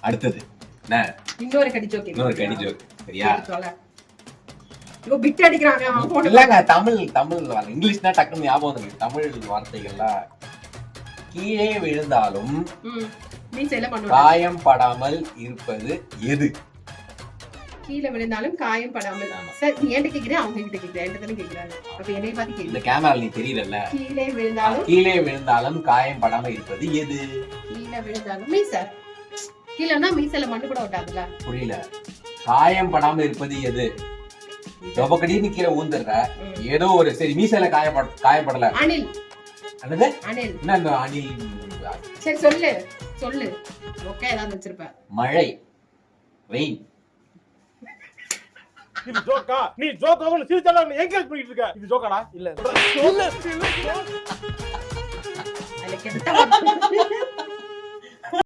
அடுத்தது என்ன? இன்னொரு கடி ஜோக். இன்னொரு கடி ஜோக். சரியா? இவ பிட் அடிக்குறாங்க. இல்லங்க தமிழ் இங்கிலீஷ்னா டக்குன்னு ஞாபகம் வந்துருக்கு. தமிழ் வார்த்தைகள்லாம். கீழே விழுந்தாலும் காயம் படாமல் இருப்பது எது? கீழே விழுந்தாலும் காயம் படாமல். சார் நீ என்கிட்ட கேக்குறேன், அவங்க கிட்ட கேக்குறேன், என்கிட்ட தானே கேக்குறாங்க. அப்ப என்னைய பார்த்து கேக்குறீங்க. இந்த கேமரா நீ தெரியலல்ல. கீழே விழுந்தாலும் காயம் படாமல் இருப்பது எது? கீழே விழுந்தாலும் மீசை. கீழேனா மீசைல மண்ணு கூட ஒட்டாதுல. புரியல. காயம் படாமல் இருப்பது எது? ஜோபக்கடின்னு கீழே ஊந்துடுற. ஏதோ ஒரு சரி மீசைல காயப்படல. அணில். என்னது? அணில். என்ன இந்த அணில்? சரி சொல்லு. ஓகே ஏதாவது வச்சிருப்ப. மழை. ரெயின். இது ஜோக்கா? நீ ஜோக்காவ சிரிச்சால என்கரேஜ் பண்ணிட்டு இருக்க. இது ஜோக்காடா? இல்ல.